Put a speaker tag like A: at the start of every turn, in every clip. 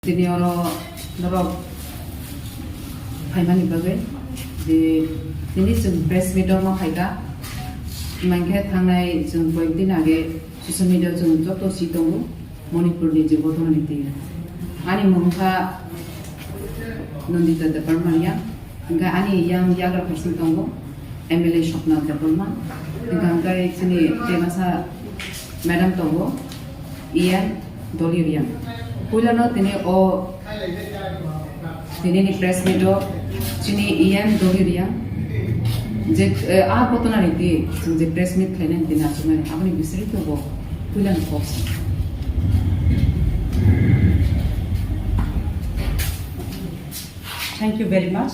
A: Tini oro norok paimani bagai di tini jeng press media no kaiga mangke thangnai jeng koyekdin age social media jeng joto si tongo Manipurni je botona niti ani mongka nondita department nga ani yang yagra person tongo MLA Shopna department nga ngai tini temasa madam tongo Ian Dolirian Kulano tini o tini ni press media tini Ian Dolirian je a botona niti je press meet klenen tina chumane apni bisri to go kulan fox
B: Thank you very much.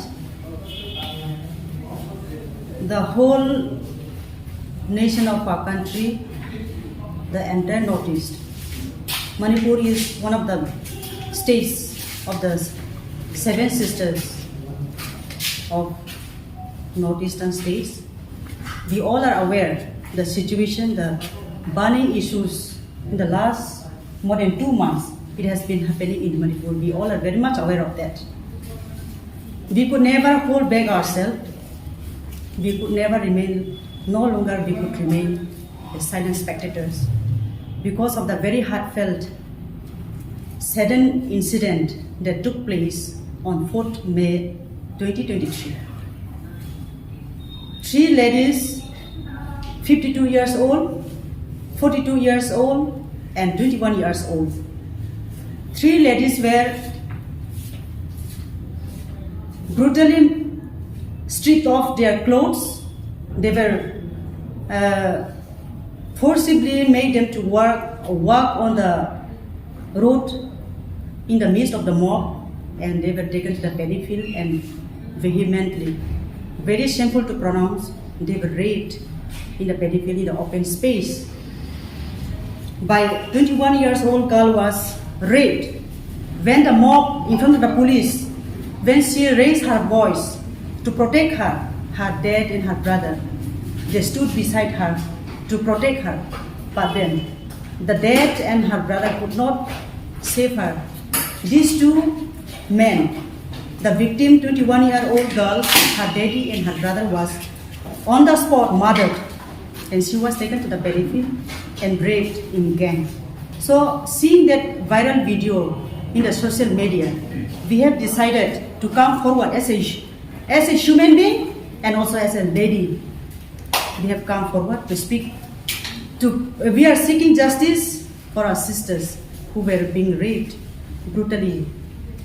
B: The whole nation of our country, the entire Northeast, Manipur is one of the states of the seven sisters of Northeastern states. We all are aware the situation, the burning issues in the last more than 2 months. It has been happening in Manipur. We all are very much aware of that. We could never hold back ourselves. We could never remain, no longer we could remain as silent spectators because of the very heartfelt, sudden incident that took place on 4th May 2023. 3 ladies, 52 years old, 42 years old, and 21 years old. 3 ladies were brutally stripped off their clothes. They were forcibly made them to walk on the road in the midst of the mob, and they were taken to the paddy field and vehemently, very shameful to pronounce, they were raped in the paddy field in the open space. By 21 years old girl was raped when the mob in front of the police, when she raised her voice to protect her dad and her brother, they stood beside her to protect her. But then the dad and her brother could not save her. These 2 men, the victim, 21-year-old girl, her daddy and her brother was on the spot murdered, and she was taken to the battlefield and raped in gang. So seeing that viral video in the social media, we have decided to come forward as a human being and also as a lady. We have come forward to speak. We are seeking justice for our sisters who were being raped brutally,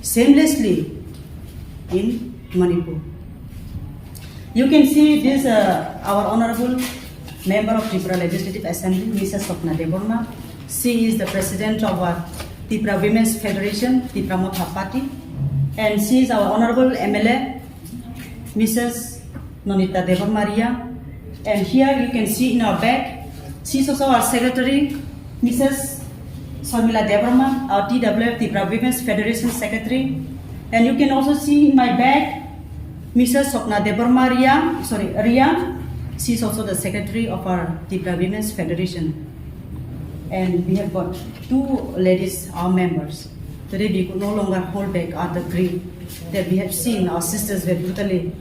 B: shamelessly in Manipur. You can see this our honorable member of Tripura Legislative Assembly, Mrs. Swapna Deborma. She is the president of our Tripura Women's Federation, Tripura Motha Party, and she is our honorable MLA, Mrs. Nonita Debormaria. And here you can see in our back, she is also our secretary, Mrs. Sormila Deborma, our TWF, Tripura Women's Federation secretary. And you can also see in my back, Mrs. Swapna Debormaria, Ria. She is also the secretary of our Tripura Women's Federation. And we have got 2 ladies, our members. Today we could no longer hold back our grief that we have seen our sisters were brutally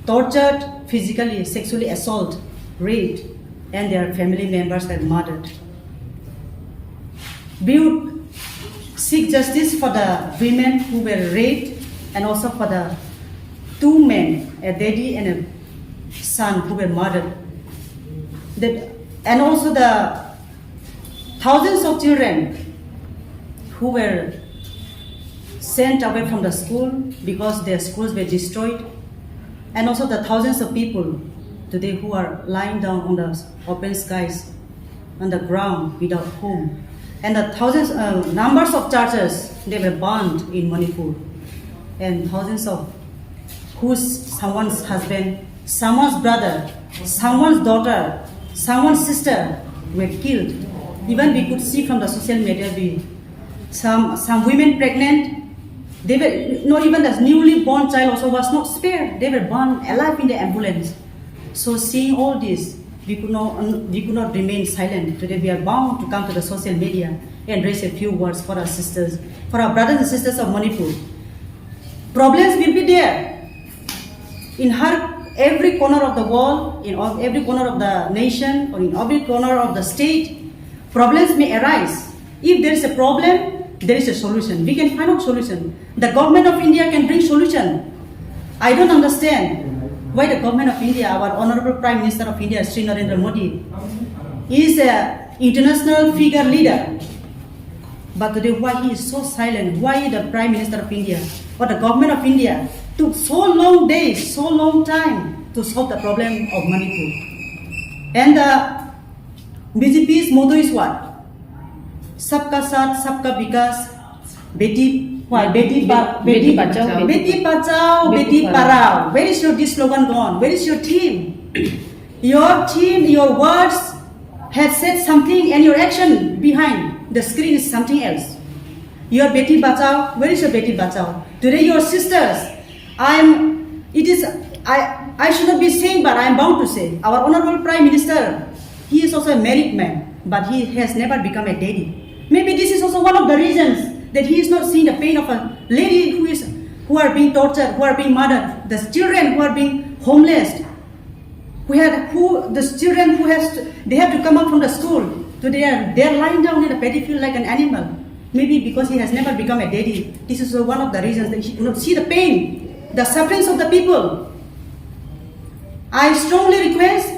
B: tortured, physically, sexually assaulted, raped, and their family members were murdered. We would seek justice for the women who were raped and also for the 2 men, a daddy and a son, who were murdered. And also the thousands of children who were sent away from the school because their schools were destroyed, and also the thousands of people today who are lying down on the open skies, on the ground without home, and the thousands, numbers of churches, they were burned in Manipur, and thousands of someone's husband, someone's brother, someone's daughter, someone's sister were killed. Even we could see from the social media, some women pregnant, they were not even the newly born child also was not spared. They were burned alive in the ambulance. So seeing all this, we could not remain silent. Today we are bound to come to the social media and raise a few words for our sisters, for our brothers and sisters of Manipur. Problems will be there in every corner of the world, in every corner of the nation, or in every corner of the state. Problems may arise. If there is a problem, there is a solution. We can find out solution. The government of India can bring solution. I don't understand why the government of India, our Honorable Prime Minister of India, Sri Narendra Modi, is an international figure leader. But today, why he is so silent? Why the Prime Minister of India or the government of India took so long days, so long time to solve the problem of Manipur? And the BJP's motto is what? Sabka Saath, Sabka Vikas, Beti Bachao, Beti Parao. Where is this slogan gone? Where is your team? Your words have said something, and your action behind the screen is something else. Your Beti Bachao, where is your Beti Bachao? Today, your sisters. I should not be saying, but I am bound to say, our Honorable Prime Minister, he is also a married man, but he has never become a daddy. Maybe this is also one of the reasons that he is not seeing the pain of a lady who are being tortured, who are being murdered, the children who are being homeless, they have to come out from the school. So they are lying down in a paddy field like an animal. Maybe because he has never become a daddy. This is one of the reasons that he cannot see the pain, the sufferings of the people. We strongly request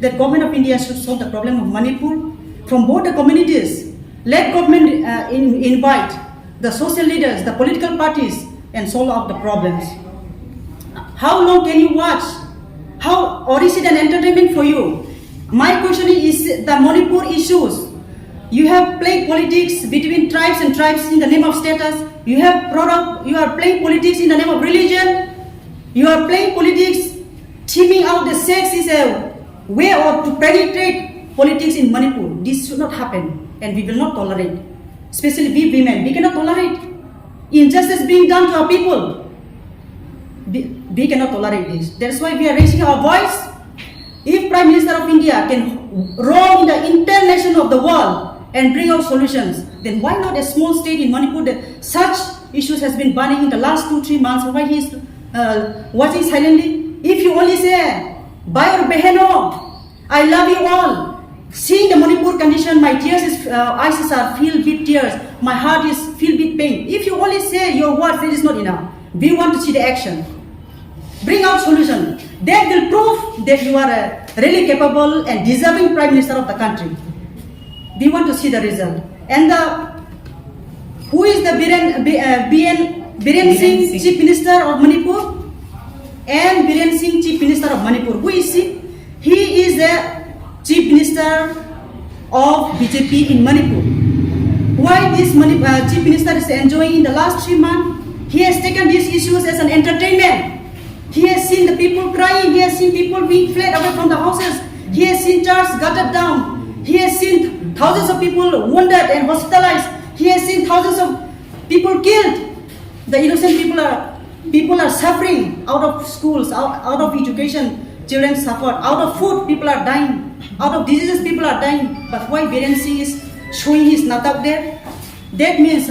B: that government of India should solve the problem of Manipur from both the communities. Let government invite the social leaders, the political parties, and solve out the problems. How long can you watch? Or is it an entertainment for you? My question is the Manipur issues. You have played politics between tribes and tribes in the name of status. You are playing politics in the name of religion. You are playing politics, teaming out the sex is a way to penetrate politics in Manipur. This should not happen, and we will not tolerate. Especially we women, we cannot tolerate injustice being done to our people. We cannot tolerate this. That's why we are raising our voice. If Prime Minister of India can roam in the international of the world and bring out solutions, then why not a small state in Manipur that such issues has been burning in the last 2-3 months? Why he is watching silently? If you only say, Bhai or Beheno, I love you all. Seeing the Manipur condition, my eyes are filled with tears. My heart is filled with pain. If you only say your words, that is not enough. We want to see the action. Bring out solution. That will prove that you are a really capable and deserving Prime Minister of the country. We want to see the result. And who is the Biren Singh, Chief Minister of Manipur? And Biren Singh, Chief Minister of Manipur. Who is he? He is the Chief Minister of BJP in Manipur. Why this Chief Minister is enjoying in the last 3 months? He has taken these issues as an entertainment. He has seen the people crying. He has seen people being fled away from the houses. He has seen churches gutted down. He has seen thousands of people wounded and hospitalized. He has seen thousands of people killed. The innocent people are suffering out of schools, out of education. Children suffer. Out of food, people are dying. Out of diseases, people are dying. But why Biren Singh is showing his natak there? That means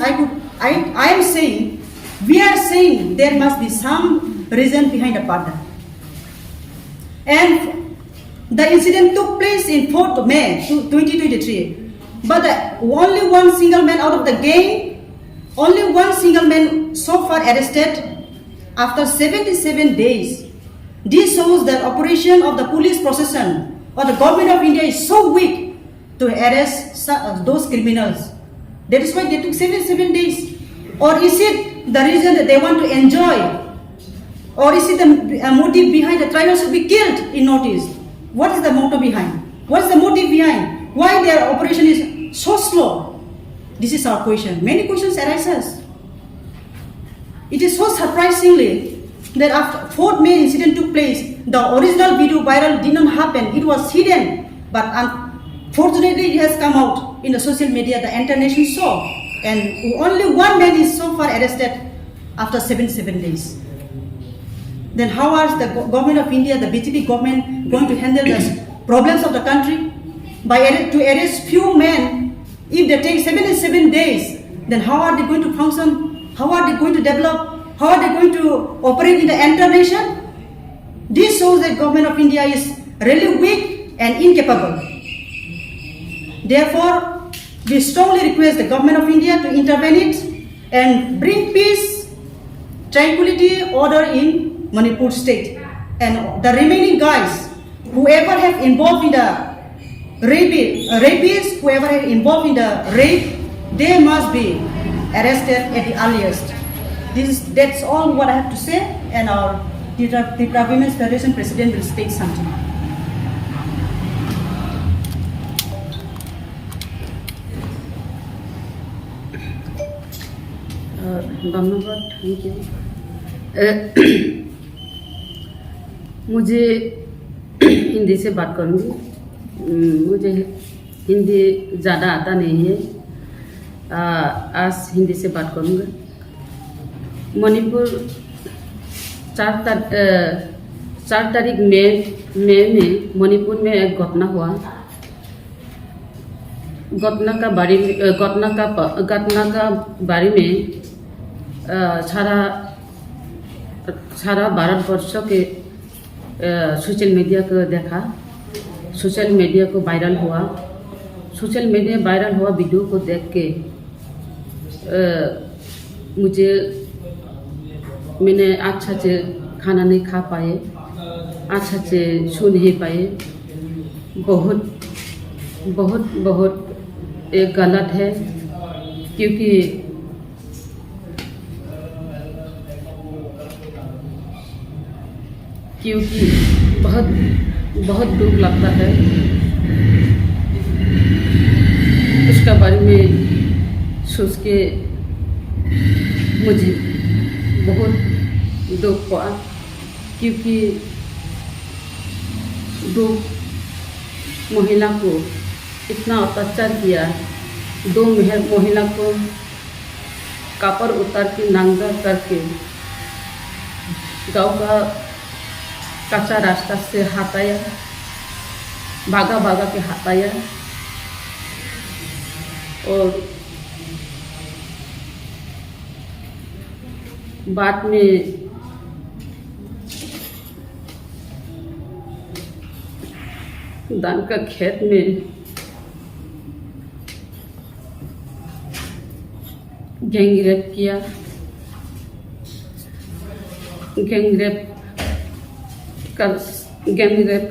B: we are saying there must be some reason behind the partner. And the incident took place in 4th of May 2023. But only one single man out of the gang, only one single man so far arrested after 77 days. This shows that operation of the police procession or the government of India is so weak to arrest those criminals. That is why they took 77 days. Or is it the reason that they want to enjoy? Or is it the motive behind the tribals should be killed in Northeast? What is the motive behind? What is the motive behind? Why their operation is so slow? This is our question. Many questions arise. It is so surprisingly that after 4th May incident took place, the original video viral did not happen. It was hidden. But unfortunately, it has come out in the social media. The international saw. And only one man is so far arrested after 77 days. Then how is the government of India, the BJP government, going to handle the problems of the country? to arrest few men, if they take 77 days, then how are they going to function? How are they going to develop? How are they going to operate in the entire nation? This shows that government of India is really weak and incapable. Therefore, we strongly request the government of India to intervene it and bring peace, tranquility, order in Manipur state. And the remaining guys, whoever have involved in the rapists, whoever have involved in the rape, they must be arrested at the earliest. That's all what I have to say, and our Tripura Women's Federation President will state something.
C: धन्यवाद, thank you. मुझे हिंदी से बात करूँगी। मुझे हिंदी ज़्यादा आता नहीं है, आज हिंदी से बात करूँगा। मणिपुर 4 तारीख मई में मणिपुर में एक घटना हुआ। घटना का बारे में सारा भारतवर्ष के सोशल मीडिया को देखा, सोशल मीडिया को वायरल हुआ। सोशल मीडिया वायरल हुआ वीडियो को देख के मैंने अच्छा से खाना नहीं खा पाए, अच्छा से सो नहीं पाए। बहुत एक गलत है, क्योंकि बहुत दुख लगता है। उसके बारे में सोच के मुझे बहुत दुख हुआ, क्योंकि 2 महिला को इतना अत्याचार किया। 2 महिला को कपड़ उतार के नंगा करके गांव का कच्चा रास्ता से हटाया, भागा के हटाया, और बाद में धान का खेत में गैंग रेप किया। गैंग रेप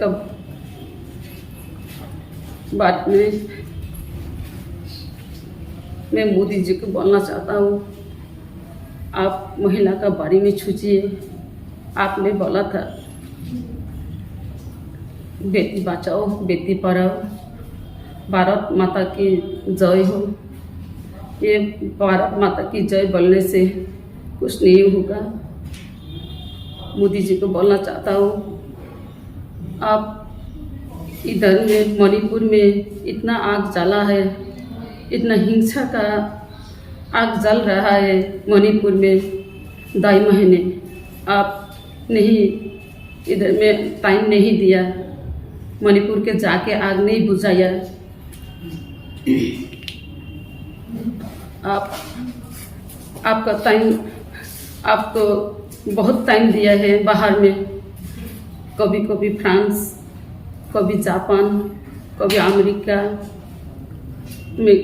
C: का बाद में मैं मोदी जी को बोलना चाहता हूँ, आप महिला का बारे में सोचिए। आपने बोला था बेटी बचाओ बेटी पढ़ाओ, भारत माता की जय हो। ये भारत माता की जय बोलने से कुछ नहीं होगा। मोदी जी को बोलना चाहता हूँ, आप इधर में मणिपुर में इतना आग जला है, इतना हिंसा का आग जल रहा है मणिपुर में 2 महीने। आप नहीं इधर में टाइम नहीं दिया, मणिपुर के जाके आग नहीं बुझाया। आपका टाइम, आपको बहुत टाइम दिया है बाहर में, कभी फ्रांस, कभी जापान, कभी अमेरिका में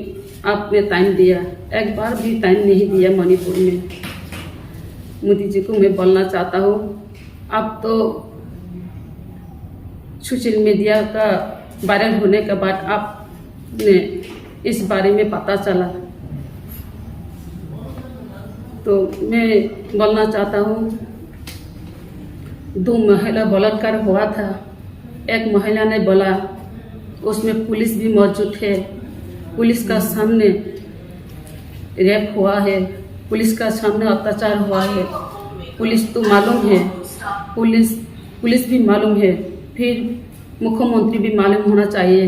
C: आपने टाइम दिया, एक बार भी टाइम नहीं दिया मणिपुर में। मोदी जी को मैं बोलना चाहता हूँ, आप तो सोशल मीडिया का वायरल होने के बाद आपने इस बारे में पता चला, तो मैं बोलना चाहता हूँ, 2 महिला बलात्कार हुआ था। एक महिला ने बोला, उसमें पुलिस भी मौजूद है, पुलिस का सामने रेप हुआ है, पुलिस का सामने अत्याचार हुआ है। पुलिस तो मालूम है, पुलिस भी मालूम है, फिर मुख्यमंत्री भी मालूम होना चाहिए।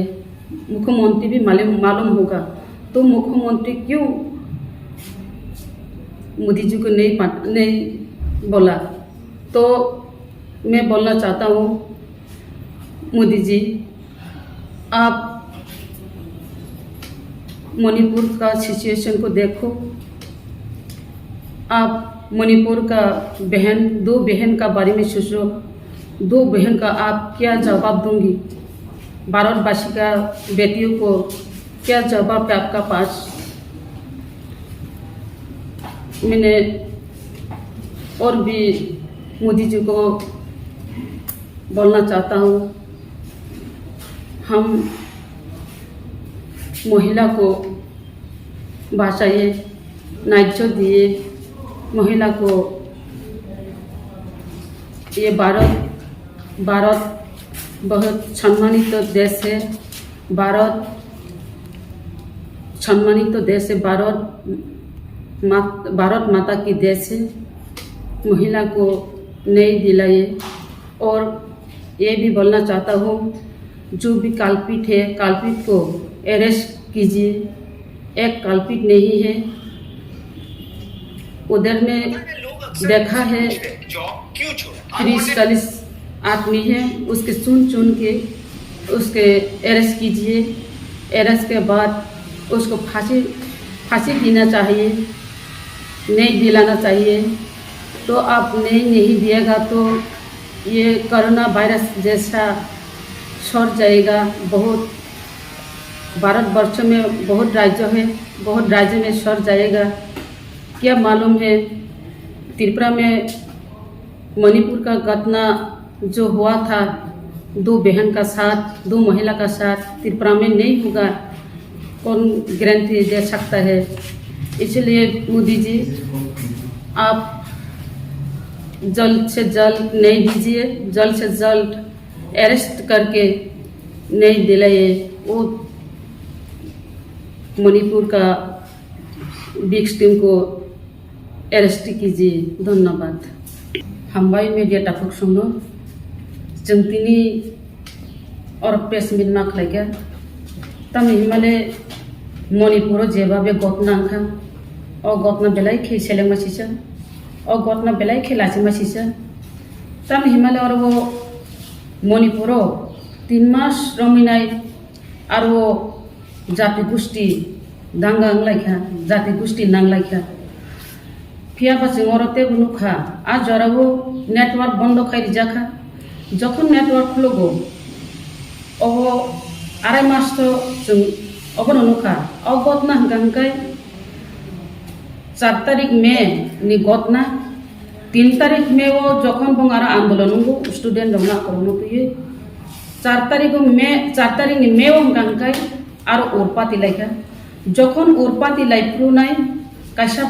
C: मुख्यमंत्री भी मालूम होगा, तो मुख्यमंत्री क्यों मोदी जी को नहीं बोला? तो मैं बोलना चाहता हूँ, मोदी जी आप मणिपुर का सिचुएशन को देखो। आप मणिपुर का दो बहन का बारे में सोचो। दो बहन का आप क्या जवाब दूंगी? भारतवासी का बेटियों को क्या जवाब है आपका पास? मैंने और भी मोदी जी को बोलना चाहता हूँ, हम महिला को बचाइए, न्याय दिए महिला को। ये भारत बहुत सम्मानित देश है। भारत सम्मानित देश है। भारत माता की देश है। महिला को न्याय दिलाइए। और ये भी बोलना चाहता हूँ, जो भी काल्पित है, काल्पित को अरेस्ट कीजिए। एक काल्पित नहीं है, उधर में देखा है 30-40 आदमी है, उसके चुन के उसके अरेस्ट कीजिए। अरेस्ट के बाद उसको फांसी देना चाहिए, नहीं दिलाना चाहिए। तो आप नहीं दिएगा तो ये कोरोना वायरस जैसा सर जाएगा। बहुत भारतवर्ष में बहुत राज्य है, बहुत राज्य में सर जाएगा। क्या मालूम है त्रिपुरा में मणिपुर का घटना जो हुआ था, दो बहन का साथ, दो महिला का साथ, त्रिपुरा में नहीं होगा? कौन गारंटी दे सकता है? इसलिए मोदी जी आप जल्द से जल्द न्याय दीजिए, जल्द से जल्द अरेस्ट करके न्याय दिलाइए। वो मणिपुर का विक्टिम को अरेस्ट कीजिए। धन्यवाद। हामबाय मीडिया टाफुक संनो जोंतिनि और प्रेस मिट ना खालायगा तम हिमाले मणिपुर जेबाबे घटना अंखा और घटना बेलाय खे सेलें मासिसा और घटना बेलाय खे लासे मासिसा तम हिमाले और वो मणिपुर 3 मास रमिनाय और वो जाति गोष्ठी दांगा अंगलायखा, जाति गोष्ठी नांगलायखा फिया बासिं औरते बुनुखा आज जरा वो नेटवर्क बंद खाई जाखा। जखन नेटवर्क खुलोगो अब 2.5 मास तो जों अब नुखा अब घटना हंकाय 4 तारीख मे नि घटना 3 तारीख में वो जखन बंगारा आंदोलन को स्टूडेंट रमना करनो पिए 4 तारीख नि मे वो हंकाय और उरपाती लायखा जखन उरपाती लायफ्रुनाय कायसा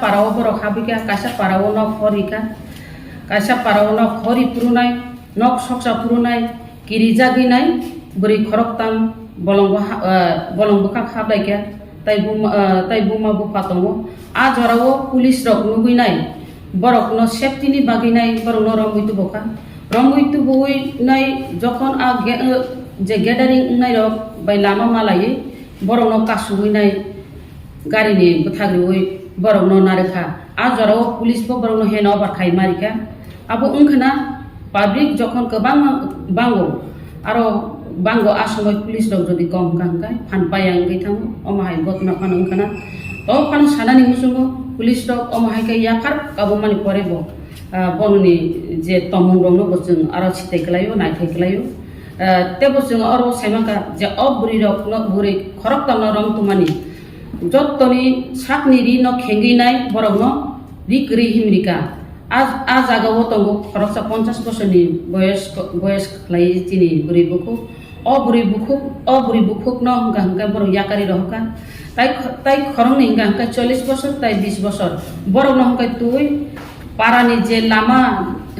C: पाराव बर हाबिका कायसा पाराव न खरिका कायसा पाराव न खरि पुरुनाय नक सकसा पुरुनाय किरिजा गैनाय बोरै खरकताम बलंबखा खाबलायखा ताइ बुमा बुफा दङ आ जराव पुलिस रक नुगैनाय बरकनो सेफ्टिनि बागैनाय बरकनो रंगैतु बखा जखन आ जे गेदारिं नाय रक बाय लामा मालायै बरकनो कासुगैनाय गारिनि बथाग्रिवै बरकनो नारेखा आ जराव पुलिस बरकनो हेन ओभार खाय मारिखा आबो उनखना पाब्लिक जखन गोबां बांगो आरो बांगो आसमै पुलिस रक जदि कम कांकाय फानपाया गैथां अमाहाय घटना फान उनखना ओ फान सानानि मुसुङो पुलिस रक अमाहाय के याफार काबो मानि परेबो बननि जे तमुं रंनो बजों आरो सिथायखलायो नायथायखलायो तेबो जों आरो सायमाका जे अबुरि रक न बुरि खरक तन रंग तुमानि जत्तनि साकनि रि न खेंगिनाय बरकनो रिकरि हिमरिका आ जागाव तंगो खरकसा 50 बोसोरनि बयस खलाय तिनि बुरि बुखुक न हंगा बर याकारि रहका ताइ खरंनि हंगा 40 बोसोर ताइ 20 बोसोर बरक न हंगा तुइ पारानि जे लामा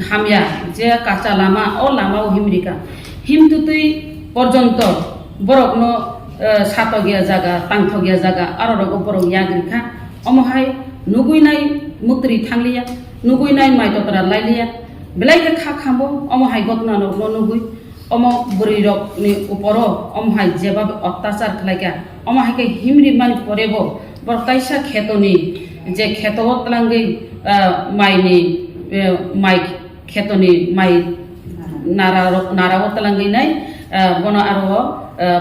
C: हामिया जे काचा लामा ओ लामा हिमरिका हिमतुतुइ पर्यन्त बरक न सात गया जागा तांथ गया जागा आरो रग बरक याग्रिखा अमहाय नुगुइनाय मुक्ति थांलिया नुगुइनाय माइततरा लाइलिया बेलायके खा खामो अमहाय घटना न नुगुइ अम बुरि रक नि उपरो अमहाय जेबा अत्याचार खलायका अमहाय के हिमरि मान परेबो बर कायसा खेतनि जे खेतव तलांगै माइ खेतनि माइ नाराव तलांगैनाय बन आरो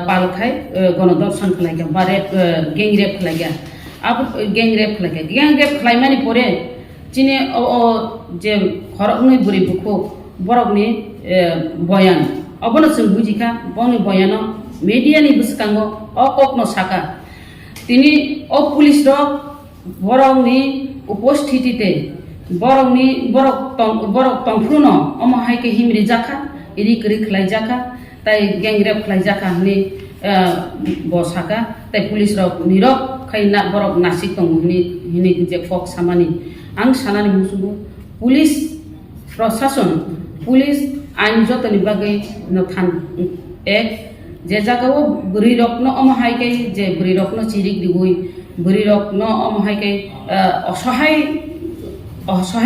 C: पालखाय गणदर्शन खालायगा बा रेप गैंग रेप खालायगा अब गैंग रेप खालायमानि परे चिने जे खरकनि बुरि बुखो बरकनि बयान अबनो जों बुजिखा बनि बयान मीडियानि बुसकांगो अककनो साका तिनी पुलिस र बरकनि उपस्थितिते बरक तंफ्रुनो अमहायके हिमरि जाखा इरि करि खलाय जाखा ताई गैंग रेप खलाय जाखा हनि बसाका ताई पुलिस र निरक खायना बरक नासिक दं हिनि जे फक सामानि आं सानानि मुसुगु पुलिस प्रशासन पुलिस आइन जतनि बागै न थान एक जे जागाव बुरि रकनो अमहायके जे बुरि रकनो चिरिक दिगुइ बुरि रकनो अमहायके असहाय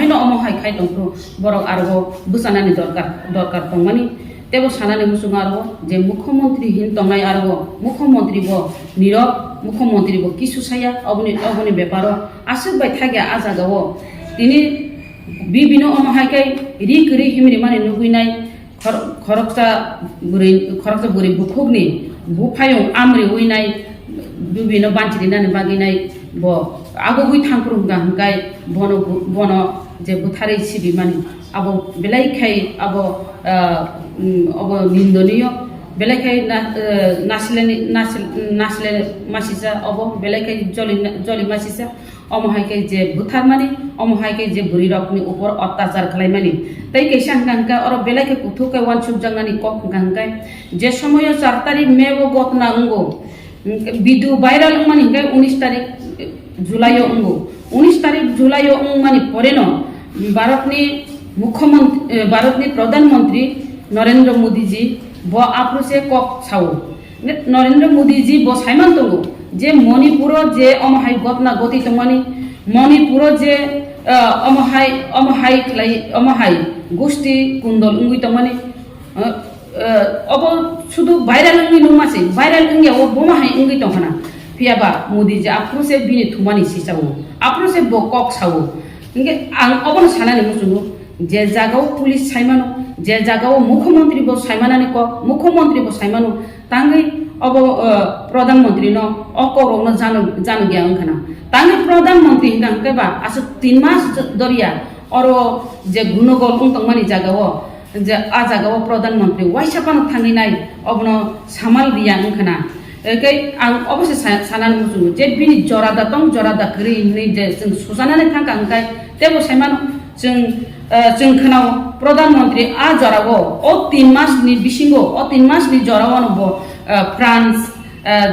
C: न अमहाय खाय दंफ्रो बरक आरो बुसानानि दरकार तंमानि तेबो सानानि मुसुगु आरो जे मुख्यमंत्री हिन तंनाय आरो मुख्यमंत्री बो निरक मुख्यमंत्री बो किसुसाया अबनि बेपारो आसुबाय थागिया आजागाव तिनि बिबिनो अमहायके रिकरि हिमरि माने नुगुइनाय खरकसा बुरि बुखुगनि बुफायं आमरि उइनाय बिबिनो बान्थिरिनानि बागिनाय बो आगुगुइ थांफ्रुंगा हंगाय बनो जे बुथारै सिबिमानि अब बेलायखाय अब निंदनीय बेलायखाय नासले मासिसा अब बेलायखाय जलि मासिसा अमहायके जे बुथारमानि अमहायके जे बुरि रकनि ऊपर अत्याचार खालायमानि तै कैसा हंगा और बेलायखाय कुथुके वानसुक जांगानि कक हंगा जे समय 4 तारिख मे वो गतना अंगो वीडियो वायरल मानि हंगा 19 तारिख जुलाई अंगो 19 तारिख जुलाई मानि परेन भारतनि प्रधानमंत्री नरेंद्र मोदी जी बो आप्रुसे कक छाओ नरेंद्र मोदी जी बो साइमान तंगो जे मणिपुर जे अमहाय गतना गति तंमानि मणिपुर जे अमहाय गोष्ठी कुंडल उंगुइ तंमानि अब शुद्ध वायरल उंगुइ नुमासे वायरल उंगिया वो बोमाहाय उंगुइ तंखाना फियाबा मोदी जे आप्रुसे बिनि थुमानि सिसाओ आप्रुसे बो कक छाओ इंगे आं अबन सानानि मुसुगु जे जागाव पुलिस साइमानो जे जागाव मुख्यमंत्री बो साइमानानि क मुख्यमंत्री बो साइमानो तांगै अब प्रधानमंत्री न अकरो न जानो गया अंखना तांगै प्रधानमंत्री हंगाबा आसु 3 मास दरिया और जे गुनगल उंतंमानि जागाव जे आ जागाव प्रधानमंत्री वाइसापानो थांगिनाय अबनो सामाल रिया अंखना एकै आं अबसे सानानि मुसुगु जे बिनि जरादा करि नै जे जों सुजानानै थांगा हंगाय तेबो साइमानो जों खोनाव प्रधानमंत्री आ जरावो ओ 3 मास नि बिसिंगो ओ 3 मास नि जरावनो बो फ्रांस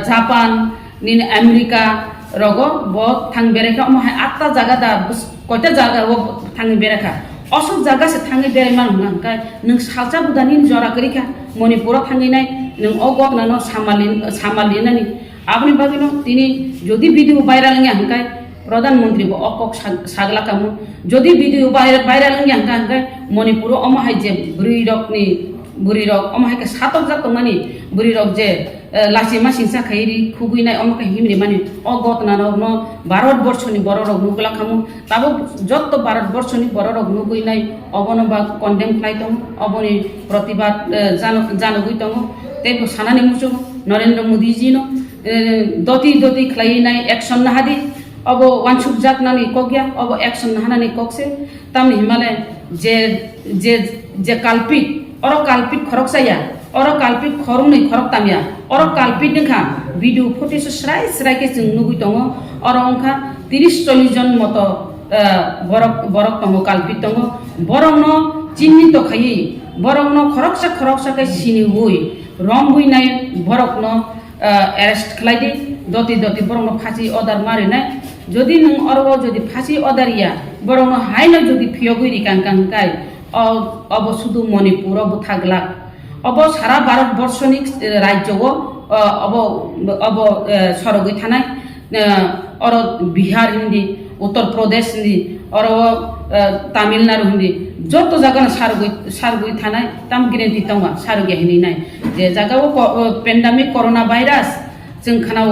C: जापान नि अमेरिका रगो बो थांग बेरेखा अमहाय 8टा जागा दा कयटा जागा वो थांग बेरेखा असो जागा से थांग बेरे मान हंगाय नों सालजा बुदानि जरा करिखा मणिपुर थांगिनाय नों अगत नानो सामालिनानि आपनि बागिनो तिनि जदि भिडियो भाइरल नङा हंगाय प्रधानमंत्री बो अकक सागला कामु जदि भिडियो भाइरल नङा हंगाय मणिपुर अमहाय जे बुरि रक अमहायके सातक जात मानि बुरि रक जे लासि मासिंसा खैरि खुगुइनाय अमके हिमरि मानि अगत नानो न भारत वर्षनि बर रक नुगला खामु ताबो जत्त भारत वर्षनि बर रक नुगुइनाय अबनो बा कन्डेम खालायतम अबनि प्रतिबाद जानो गुइतम तेबो सानानि मुसु नरेंद्र मोदी जी नो दति खलायनाय एक्शन नाहादि अब वानसुक जात नानि कगया अब एक्शन नाहानानि ककसे तामनि हिमालय जे काल्पित और काल्पित खरकसाया और काल्पित खरंनै खरक तामिया और काल्पित नखा भिडियो फुटेज स्राय के जों नुगुइ दङ और अंखा 30-40 जन मत बरक दङ काल्पित दङ बरंनो चिन्हित खायै बरंनो खरकसा के सिनि हुइ रम हुइनाय बरकनो अरेस्ट खालायदि दति बरंनो फासि अर्डार मारिनाय जदि नों अरबो जदि फासि अर्डारिया बरंनो हायनो जदि फियगुइ कांकांकाय अब शुद्ध मणिपुर बुथागला अब सारा भारत वर्षनि राज्यव अब सरगुइ थानाय और बिहार हिंदी उत्तर प्रदेश हिंदी और तामिलनाडु हिंदी जत जागा सारगुइ थानाय ताम गिरेन्टि तंगा सारगे हिनाय जे जागाव पेन्डेमिक कोरोना भाइरास जों खानाव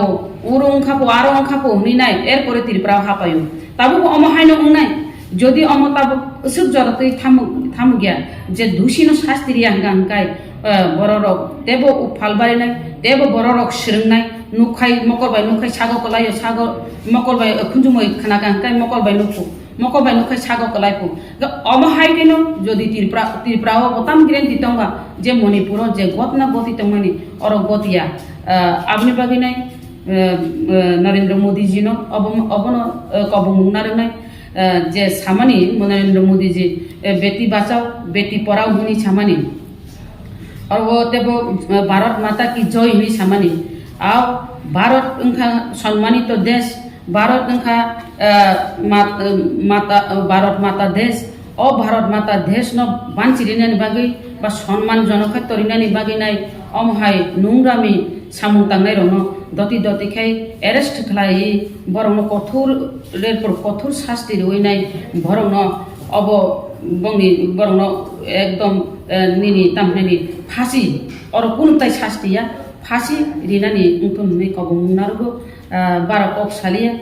C: उरंखापो आरो अंखापो हनिनाय एरपरे तिरप्रा हापायो ताबो अमहायनो उंनाय जदि अमताब उसुक जरतै थाम गया जे दुसिनो शास्त्रिया हंगाय bororok tebo uphalbari nai tebo bororok sirngnai nukhai mokolbai nukhai sago kalayo sago mokolbai khunjumoi khana kai mokolbai nukhai sago kalaipu omahai kino jodi tirprao botam giren ditonga je Manipuro je gotna goti tongmani oro gotia abni baginai Narendra Modi ji no abono Patimungno nai je samani Narendra Modi ji Beti Bachao Beti Padhao हुई छामानी और वो तेबो भारत माता की जय हुई छामानी आओ भारत उनका सम्मानित देश भारत उनका भारत माता देश और भारत माता देश न बांचिरिना बागै बा सम्मान जनक तरिना बागै नाय अमहाय नुंग्रामी सामुं तांनाय रनो दति दति खाय अरेस्ट खालाय बरं कठोर शास्ति रइनाय बरं अब बंगनी बरं एकदम निनी तामनि फांसी और कुनताय शास्तिया फांसी रिनानि उंथुननि Patimungno बारा कक सालिया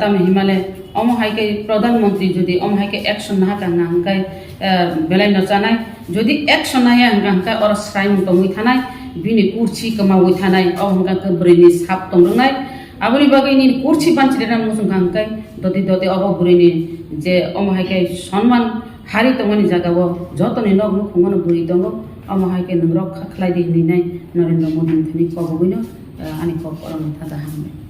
C: ताम हिमालय अमहायके प्रधानमंत्री जदि अमहायके एक्शन ना हांकाय बेलाय नचानाय जदि एक्शन नाया हांकाय और स्राइम तंगै थानाय बिनि कुर्सी कमावै थानाय अमहायके ब्रेनि साप तंगनाय आबनि बागैनि कुर्सी बानचिरेना मुसुं हांकाय दति दति अब ब्रेनि जे अमहायके सम्मान हारि तंगनि जागाव जतनि नगनु खुंगनो बुरि दंग अमहायके नंग रक्षा खालायदि हिनाय नरेंद्र मोदी थनि कबगैनो आनि कबरन थादा हांनाय